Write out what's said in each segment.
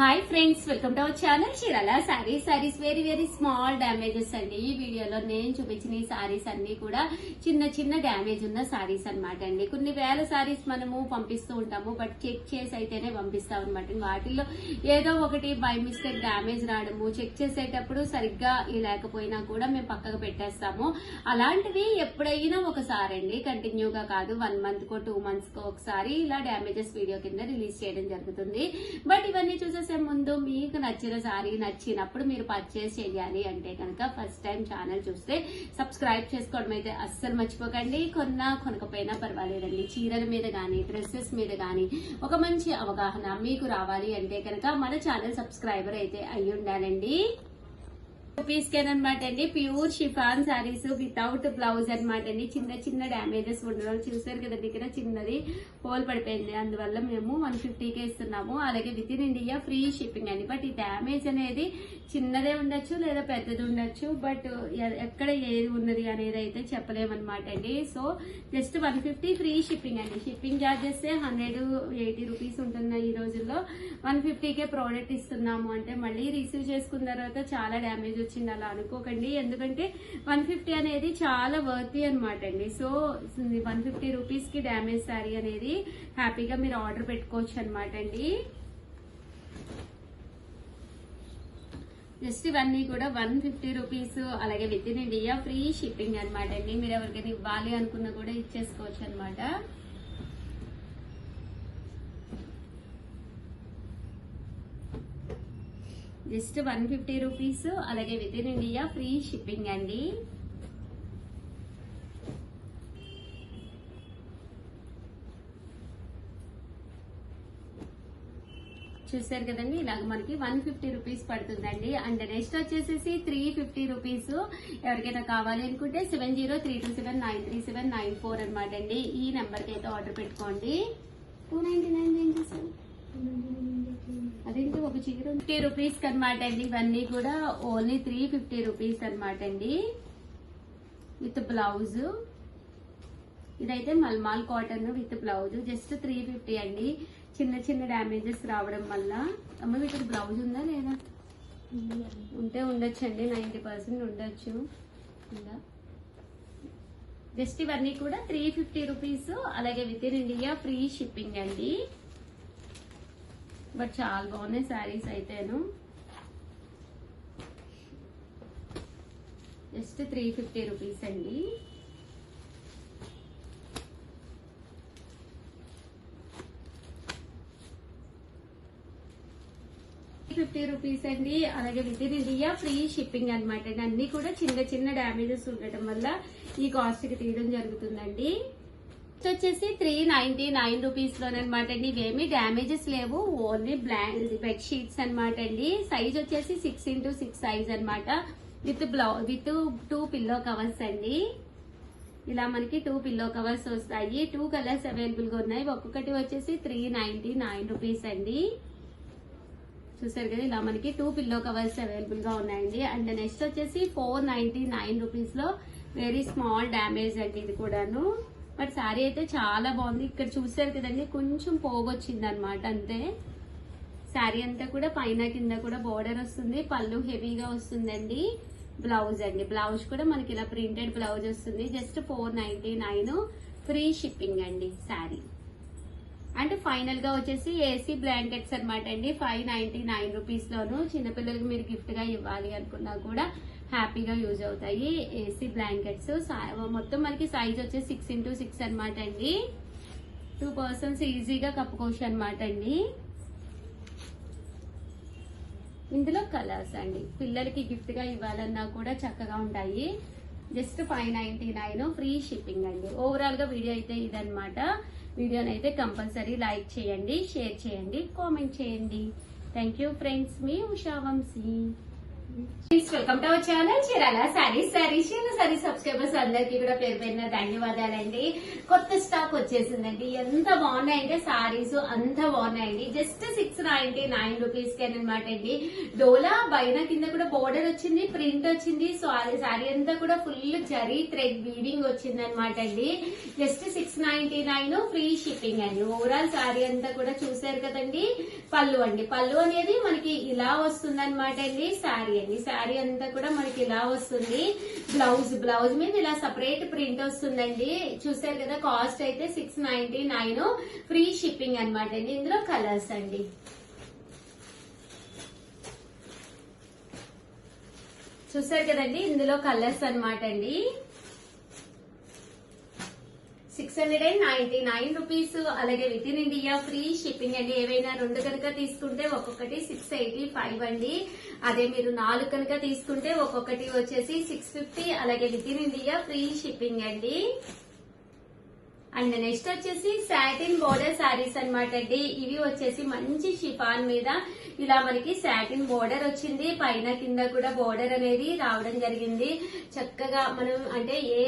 Hi friends, welcome to our channel Chirala saris very small damages అండి. ఈ వీడియోలో నేను చూపించిన ఈ సారీస్ అన్ని కూడా చిన్న డ్యామేజ్ ఉన్న సారీస్ అన్నమాట అండి. కొన్ని వేల సారీస్ మనము పంపిస్తూ ఉంటాము, బట్ చెక్ చేసి అయితేనే పంపిస్తాం అనమాట. వాటిల్లో ఏదో ఒకటి బై మిస్టేక్ డ్యామేజ్ రావడము, చెక్ చేసేటప్పుడు సరిగ్గా లేకపోయినా కూడా మేము పక్కకు పెట్టేస్తాము. అలాంటివి ఎప్పుడైనా ఒకసారి అండి, కంటిన్యూగా కాదు, 1 month కో 2 months కో ఒకసారి ఇలా డ్యామేజెస్ వీడియో కింద రిలీజ్ చేయడం జరుగుతుంది. బట్ ఇవన్నీ చూసేసే ముందు మీకు నచ్చిన సారీ నచ్చినప్పుడు మీరు పర్చేస్ చేయాలి అంటే కనుక ఫస్ట్ టైం ఛానల్ చూస్తే సబ్స్క్రైబ్ చేసుకోవడం అయితే అస్సలు మర్చిపోకండి. కొనకపోయినా పర్వాలేదండి. చీరల మీద గానీ డ్రెస్సెస్ మీద గానీ ఒక మంచి అవగాహన మీకు రావాలి అంటే కనుక మన ఛానల్ సబ్స్క్రైబర్ అయితే అయ్యి ఉండాలండి. రూపీస్ అనమాట అండి. Pure chiffon saris without blouse అనమాట అండి. చిన్న డ్యామేజెస్ ఉండడం చూసారు కదండి. ఇక్కడ చిన్నది హోల్ పడిపోయింది, అందువల్ల మేము 150కే ఇస్తున్నాము. అలాగే within India free shipping అండి. బట్ ఈ డ్యామేజ్ అనేది చిన్నదే ఉండొచ్చు లేదా పెద్దది ఉండొచ్చు, బట్ ఎక్కడ ఏది ఉన్నది అనేది అయితే చెప్పలేమన్నమాట అండి. సో జస్ట్ 150 ఫ్రీ షిప్పింగ్ అండి. షిప్పింగ్ చార్జెస్ 180 రూపీస్ ఉంటున్నాయి ఈ రోజుల్లో. 150కే ప్రోడక్ట్ ఇస్తున్నాము అంటే మళ్ళీ రిసీవ్ చేసుకున్న తర్వాత చాలా డ్యామేజ్ వచ్చింది అలా అనుకోకండి. ఎందుకంటే 150 అనేది చాలా వర్తీ అనమాట అండి. సో 150 రూపీస్ కి డ్యామేజ్ శారీ అనేది హ్యాపీగా మీరు ఆర్డర్ పెట్టుకోవచ్చు అనమాట అండి. జస్ట్ ఇవన్నీ కూడా 150 రూపీస్. అలాగే within India free shipping అనమాట అండి. మీరు ఎవరికైనా ఇవ్వాలి అనుకున్నా కూడా ఇచ్చేసుకోవచ్చు అనమాట. Just 150 rupees. అలాగే within India free shipping అండి. చూసారు కదండి, ఇలాగ మనకి 150 రూపీస్ పడుతుందండి. అండ్ నెక్స్ట్ వచ్చేసి 350 రూపీస్. ఎవరికైనా కావాలి అనుకుంటే 703279937994 అనమాట అండి. ఈ నెంబర్ కి అయితే ఆర్డర్ పెట్టుకోండి. 299 అదేంటి ఒక చీర 50 రూపీస్ అనమాట అండి. ఇవన్నీ కూడా ఓన్లీ 350 రూపీస్ అనమాట అండి విత్ బ్లౌజ్. ఇదైతే mulmul cotton with blouse. Just 350 అండి. చిన్న డ్యామేజెస్ రావడం వల్ల. అమ్మ వీటికి బ్లౌజ్ ఉందా లేదా? ఉంటే ఉండొచ్చు అండి, 90% ఉండొచ్చు. జస్ట్ ఇవన్నీ కూడా 350 రూపీస్. అలాగే within India free shipping అండి. బట్ చాలా బాగున్నాయి శారీస్ అయితేను. జస్ట్ 350 రూపీస్ అండి. రూపీస్ అండి. అలాగే within India free shipping అనమాట అండి. అన్ని కూడా చిన్న డ్యామేజెస్ ఉండటం వల్ల ఈ కాస్ట్ కి తీయడం జరుగుతుందండి. వచ్చేసి 399 రూపీస్ లోనమాట అండి. ఇవేమి డ్యామేజెస్ లేవు, ఓన్లీ బెడ్ షీట్స్ అనమాట అండి. సైజ్ వచ్చేసి 6x6 సైజ్ అనమాట. విత్ 2 పిల్లో కవర్స్ అండి. ఇలా మనకి 2 పిల్లో కవర్స్ వస్తాయి. 2 కలర్స్ అవైలబుల్ గా ఉన్నాయి. ఒక్కొక్కటి వచ్చేసి 399 రూపీస్ అండి. చూసారు కదా, ఇలా మనకి 2 పిల్లో కవర్స్ అవైలబుల్ గా ఉన్నాయండి. అండ్ నెక్స్ట్ వచ్చేసి 499 రూపీస్ లో వెరీ స్మాల్ డ్యామేజ్ అండి ఇది కూడాను. బట్ శారీ అయితే చాలా బాగుంది. ఇక్కడ చూసారు కదండి, కొంచెం పోగొచ్చింది అనమాట అంతే. శారీ అంతా కూడా పైన కింద కూడా బోర్డర్ వస్తుంది. పళ్ళు హెవీగా వస్తుందండి. బ్లౌజ్ అండి, బ్లౌజ్ కూడా మనకి ఇలా ప్రింటెడ్ బ్లౌజ్ వస్తుంది. జస్ట్ 499 ఫ్రీ షిప్పింగ్ అండి శారీ. అంటే ఫైనల్ గా వచ్చేసి ఏసీ బ్లాంకెట్స్ అనమాట అండి. 599 రూపీస్ లోను. చిన్నపిల్లలకి మీరు గిఫ్ట్ గా ఇవ్వాలి అనుకున్నా కూడా హ్యాపీగా యూజ్ అవుతాయి. ఏసీ బ్లాంకెట్స్ మొత్తం మనకి సైజ్ వచ్చేసి 6x6 అనమాట అండి. 2 persons ఈజీగా కప్పుకోవచ్చు అనమాట అండి. ఇందులో కలర్స్ అండి, పిల్లలకి గిఫ్ట్ గా ఇవ్వాలన్నా కూడా చక్కగా ఉంటాయి. జస్ట్ 599 ఫ్రీ షిప్పింగ్ అండి. ఓవరాల్ గా వీడియో అయితే ఇదనమాట. వీడియోని అయితే కంపల్సరీ లైక్ చేయండి, షేర్ చేయండి, కామెంట్ చేయండి. Thank you friends. మీ Usha Vamsi. Welcome to our channel Cheerala sari subscribers అందరికి కూడా పేరు పేరున ధన్యవాదాలండి. కొత్త స్టాక్ వచ్చేసిందండి. ఎంత బాగున్నాయంటే సారీస్ అంత బాగున్నాయండి. జస్ట్ 699 రూపీస్ కి అనమాట అండి. డోలా బైన కింద కూడా బోర్డర్ వచ్చింది, ప్రింట్ వచ్చింది. సారీ అంతా కూడా ఫుల్ జరీ థ్రెడ్ వీవింగ్ వచ్చింది అనమాట అండి. జస్ట్ 699 ఫ్రీ షిప్పింగ్ అండి. ఓవరాల్ సారీ అంతా కూడా చూసారు కదండి. పళ్ళు అండి, పళ్ళు అనేది మనకి ఇలా వస్తుంది అనమాట అండి. సారీ అండి, సారీ అంతా కూడా మనకి ఇలా వస్తుంది. బ్లౌజ్ మీద ఇలా సపరేట్ ప్రింట్ వస్తుందండి. చూసారు కదా, కాస్ట్ అయితే 699 ఫ్రీ షిప్పింగ్ అనమాట అండి. ఇందులో కలర్స్ అండి, చూసారు కదండి, ఇందులో కలర్స్ అనమాట అండి. 699 రూపీస్. అలాగే within India free shipping అండి. ఏవైనా 2 కనుక తీసుకుంటే ఒక్కొక్కటి 685 అండి. అదే మీరు 4 కనుక తీసుకుంటే ఒక్కొక్కటి వచ్చేసి 650. అలాగే within India free shipping అండి. అండ్ నెక్స్ట్ వచ్చేసి సాటిన్ బోర్డర్ సారీస్ అనమాట అండి. ఇవి వచ్చేసి మంచి షిఫాన్ మీద ఇలా మనకి సాటిన్ బోర్డర్ వచ్చింది. పైన కింద కూడా బోర్డర్ అనేది రావడం జరిగింది. చక్కగా మనం అంటే ఏ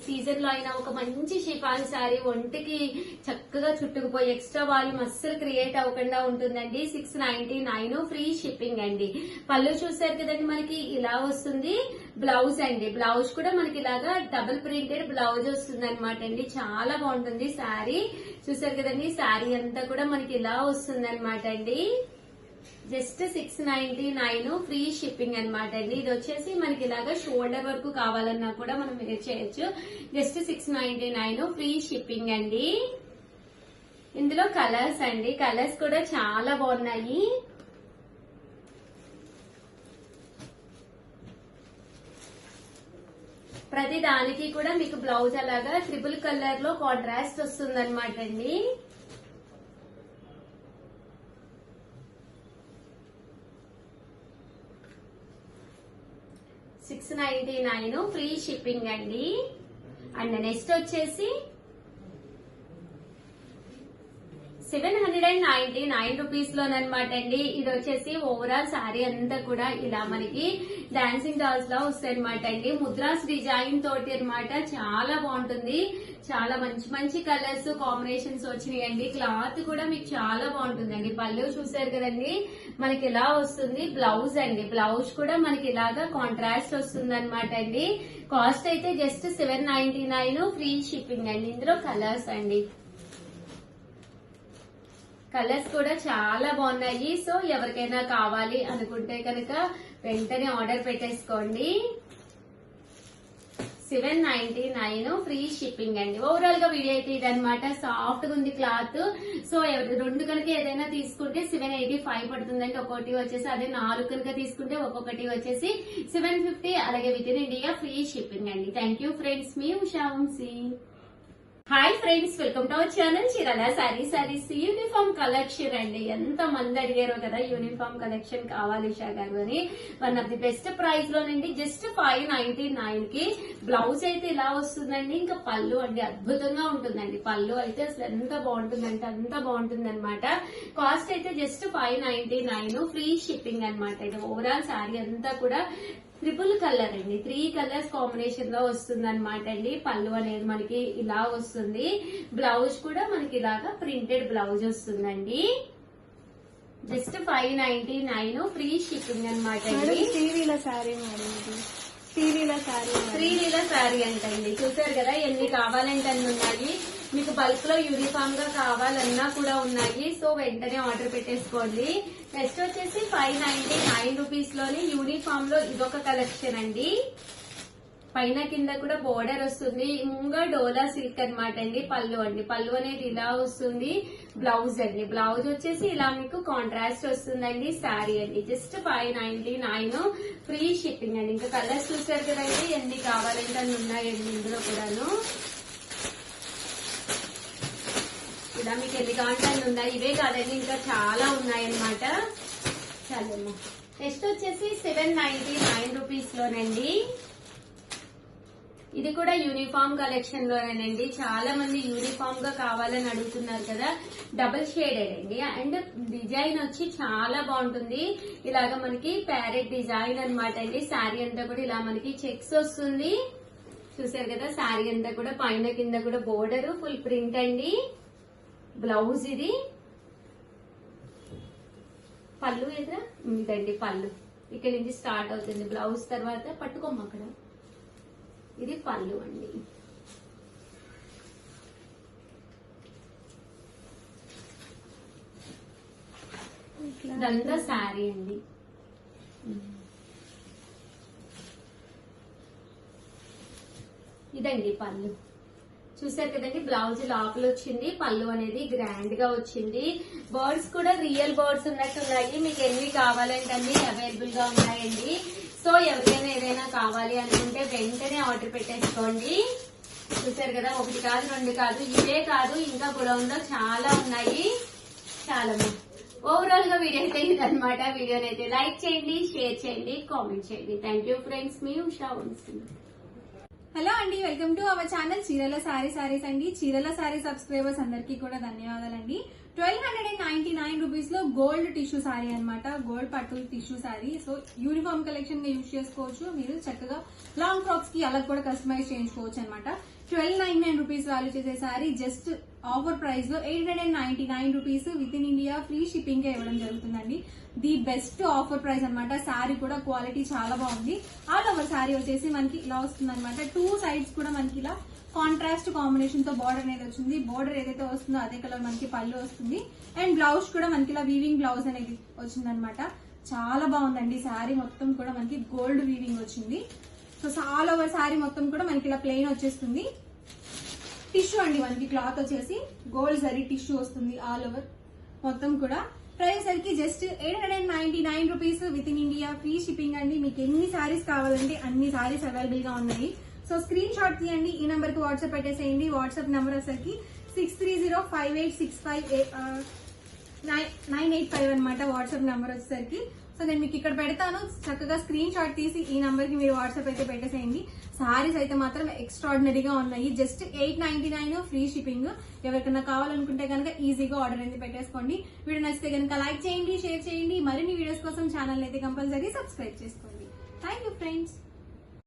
సీజన్ లో అయినా ఒక మంచి షిఫాన్ సారీ ఒంటికి చక్కగా చుట్టుకుపోయి ఎక్స్ట్రా వాల్యూమ్ అస్సలు క్రియేట్ అవ్వకుండా ఉంటుందండి. 699 ఫ్రీ షిప్పింగ్ అండి. పళ్ళు చూసారు కదండి, మనకి ఇలా వస్తుంది. బ్లౌజ్ అండి, బ్లౌజ్ కూడా మనకి ఇలాగా డబుల్ ప్రింటెడ్ బ్లౌజ్ వస్తుంది అనమాట అండి. చాలా బాగుంటుంది శారీ. చూసారు కదండి, శారీ అంతా కూడా మనకి ఇలా వస్తుంది అనమాట అండి. జస్ట్ 699 ఫ్రీ షిప్పింగ్ అనమాట అండి. ఇది వచ్చేసి మనకి ఇలాగా షోల్డర్ వరకు కావాలన్నా కూడా మనం వేర్ చేయొచ్చు. జస్ట్ 699 ఫ్రీ షిప్పింగ్ అండి. ఇందులో కలర్స్ అండి, కలర్స్ కూడా చాలా బాగున్నాయి. ప్రతి దానికి కూడా మీకు బ్లౌజ్ అలాగా ట్రిపుల్ కలర్ లో కాంట్రాస్ట్ వస్తుంది అనమాట అండి. $699 ఫ్రీ షిప్పింగ్ అండి. అండ్ నెక్స్ట్ వచ్చేసి 799 రూపీస్ లోనమాట అండి. ఇది వచ్చేసి ఓవరాల్ సారీ అంతా కూడా ఇలా మనకి డాన్సింగ్ డాల్స్ లా వస్తాయి అనమాట అండి. ముద్రాస్ డిజైన్ తోటి అనమాట. చాలా బాగుంటుంది. చాలా మంచి మంచి కలర్స్ కాంబినేషన్స్ వచ్చినాయండి. క్లాత్ కూడా మీకు చాలా బాగుంటుందండి. పళ్ళు చూసారు కదండి, మనకి ఇలా వస్తుంది. బ్లౌజ్ అండి, బ్లౌజ్ కూడా మనకి ఇలాగా కాంట్రాస్ట్ వస్తుంది అనమాట అండి. కాస్ట్ అయితే జస్ట్ 799 ఫ్రీ షిప్పింగ్ అండి. ఇందులో కలర్స్ అండి, కలర్స్ కూడా చాలా బాగున్నాయి. సో ఎవరికైనా కావాలి అనుకుంటే కనుక వెంటనే ఆర్డర్ పెట్టేసుకోండి. 799 ఫ్రీ షిప్పింగ్ అండి. ఓవరాల్ గా వీడియో అయితే ఇదనమాట. సాఫ్ట్ గా ఉంది క్లాత్. సో 2 కనుక ఏదైనా తీసుకుంటే 785 పడుతుందండి. ఒక్కొక్కటి వచ్చేసి అదే 4 కనుక తీసుకుంటే ఒక్కొక్కటి వచ్చేసి 750. అలాగే within India free shipping అండి. థ్యాంక్ యూ ఫ్రెండ్స్, మీ Usha Vamshi. Hi friends, welcome to our channel Chirala saris uniform collection అండి. ఎంత మంది అడిగారో కదా యూనిఫామ్ కలెక్షన్ కావాలి ఉషా గారు అని. One of the best price లోనండి. జస్ట్ 599 కి బ్లౌజ్ అయితే ఇలా వస్తుందండి. ఇంకా పళ్ళు అండి అద్భుతంగా ఉంటుందండి. పళ్ళు అయితే అసలు ఎంత బాగుంటుందంటే అంత బాగుంటుంది అనమాట. కాస్ట్ అయితే జస్ట్ 599 ఫ్రీ షిప్పింగ్ అనమాట. ఓవరాల్ సారీ అంతా కూడా ట్రిపుల్ కలర్ అండి. 3 కలర్స్ కాంబినేషన్ లో వస్తుంది అనమాట అండి. పళ్ళు అనేది మనకి ఇలా వస్తుంది. బ్లౌజ్ కూడా మనకి ఇలాగా ప్రింటెడ్ బ్లౌజ్ వస్తుందండి. జస్ట్ 599 ఫ్రీ షిప్పింగ్ అనమాట అండి. శ్రీలీల శారీ అంటండి. చూసారు కదా ఎన్ని కావాలంటే అన్ని ఉన్నాయి. మీకు బల్క్ లో యూనిఫామ్ గా కావాలన్నా కూడా ఉన్నాయి. సో వెంటనే ఆర్డర్ పెట్టేసుకోండి. నెక్స్ట్ వచ్చేసి 599 రూపీస్ లోని యూనిఫామ్ లో ఇదొక కలెక్షన్ అండి. పైన కింద కూడా బోర్డర్ వస్తుంది. ముంగా డోలా సిల్క్ అనమాట అండి. పళ్ళు అండి, పళ్ళు అనేది ఇలా వస్తుంది. బ్లౌజ్ అండి, బ్లౌజ్ వచ్చేసి ఇలా మీకు కాంట్రాస్ట్ వస్తుందండి. శారీ అండి జస్ట్ 599 ఫ్రీ షిప్పింగ్ అండి. ఇంకా కలర్స్ చూసారు కదండి, ఎన్ని కావాలంటే అన్ని ఉన్నాయండి ఇందులో కూడాను. ఇలా మీకు ఎన్ని కావాలంటే అన్ని ఉన్నాయి. ఇవే కాదండి, ఇంకా చాలా ఉన్నాయన్నమాట. చాలమ్మా. నెక్స్ట్ వచ్చేసి 799 రూపీస్ లోనండి. ఇది కూడా యూనిఫామ్ కలెక్షన్ లోనేనండి. చాలా మంది యూనిఫామ్ గా కావాలని అడుగుతున్నారు కదా. డబుల్ షేడెడ్ అండి. అండ్ డిజైన్ వచ్చి చాలా బాగుంటుంది. ఇలాగ మనకి ప్యారెట్ డిజైన్ అన్నమాట అండి. శారీ అంతా కూడా ఇలా మనకి చెక్స్ వస్తుంది. చూసారు కదా, శారీ అంతా కూడా పైన కింద కూడా బోర్డర్ ఫుల్ ప్రింట్ అండి. బ్లౌజ్ ఇది. పళ్ళు ఎదురా ఇదండి పళ్ళు. ఇక్కడ నుంచి స్టార్ట్ అవుతుంది బ్లౌజ్. తర్వాత పట్టుకోమ్మ అక్కడ. ఇది పళ్ళు అండి. ఇదంతా శారీ అండి. ఇదండి పళ్ళు. చూసారు కదండి, బ్లౌజ్ లోపల వచ్చింది. పళ్ళు అనేది గ్రాండ్ గా వచ్చింది. బర్డ్స్ కూడా రియల్ బర్డ్స్ ఉన్నట్టున్నాయి. మీకు ఎన్ని కావాలంటే అన్ని అవైలబుల్ గా ఉన్నాయండి. సో ఎవరికైనా ఏదైనా కావాలి అనుకుంటే వెంటనే ఆర్డర్ పెట్టేసుకోండి. చూసారు కదా, ఒకటి కాదు రెండు కాదు, ఇవే కాదు ఇంకా గొడవన్ లో చాలా ఉన్నాయి. చాలా ఓవరాల్ గా వీడియో అయితే ఇదనమాట. వీడియోని అయితే లైక్ చేయండి, షేర్ చేయండి, కామెంట్ చేయండి. Thank you friends. మీ ఉషా వంశీ. హలో అండి, welcome to our channel Cheerala saris అండి. చీరల సారీ సబ్స్క్రైబర్స్ అందరికీ కూడా ధన్యవాదాలండి. 1299 రూపీస్ లో గోల్డ్ టిష్యూ సారీ అన్నమాట. గోల్డ్ పట్టు tissue sorry. So uniform collection గా యూజ్ చేసుకోవచ్చు. మీరు చక్కగా లాంగ్ ఫ్రాక్స్ కి అలా కూడా కస్టమైజ్ చేయించుకోవచ్చు అనమాట. 1299 రూపీస్ వాల్యూ చేసే సారీ జస్ట్ ఆఫర్ ప్రైస్ లో 899 rupees within India free shipping కే ఇవ్వడం జరుగుతుందండి. ది బెస్ట్ ఆఫర్ ప్రైస్ అనమాట. శారీ కూడా క్వాలిటీ చాలా బాగుంది. ఆల్ ఓవర్ శారీ వచ్చేసి మనకి ఇలా వస్తుంది అనమాట. 2 సైడ్స్ కూడా మనకి ఇలా కాంట్రాస్ట్ కాంబినేషన్ తో బార్డర్ అనేది వచ్చింది. బార్డర్ ఏదైతే వస్తుందో అదే కలర్ మనకి పళ్ళు వస్తుంది. అండ్ బ్లౌజ్ కూడా మనకి ఇలా వీవింగ్ బ్లౌజ్ అనేది వచ్చింది అనమాట. చాలా బాగుందండి. శారీ మొత్తం కూడా మనకి గోల్డ్ వీవింగ్ వచ్చింది. సో ఆల్ ఓవర్ శారీ మొత్తం కూడా మనకి ఇలా ప్లెయిన్ వచ్చేస్తుంది. టిష్యూ అండి, మనకి క్లాత్ వచ్చేసి గోల్డ్ జరీ టిష్యూ వస్తుంది ఆల్ ఓవర్ మొత్తం కూడా. ప్రైస్ సరికి just 899 rupees within India free shipping అండి. మీకు ఎన్ని సారీస్ కావాలంటే అన్ని సారీస్ అవైలబుల్ గా ఉన్నాయి. సో స్క్రీన్ షాట్ తీయండి, ఈ నెంబర్ కి వాట్సాప్ పెట్టేసేయండి. వాట్సాప్ నెంబర్ వచ్చేసరికి 6305865895 అనమాట. వాట్సాప్ నెంబర్ వచ్చేసరికి. సో నేను మీకు ఇక్కడ పెడతాను, చక్కగా స్క్రీన్ షాట్ తీసి ఈ నెంబర్ కి మీరు వాట్సాప్ అయితే పెట్టేసేయండి. సారీస్ అయితే మాత్రం ఎక్స్ట్రాడినరీగా ఉన్నాయి. Just 899 free shipping. ఎవరికైనా కావాలనుకుంటే కనుక ఈజీగా ఆర్డర్ అనేది పెట్టేసుకోండి. వీడియో నచ్చితే కనుక లైక్ చేయండి, షేర్ చేయండి. మరిన్ని వీడియోస్ కోసం ఛానల్ అయితే కంపల్సరీ సబ్స్క్రైబ్ చేసుకోండి. Thank you friends.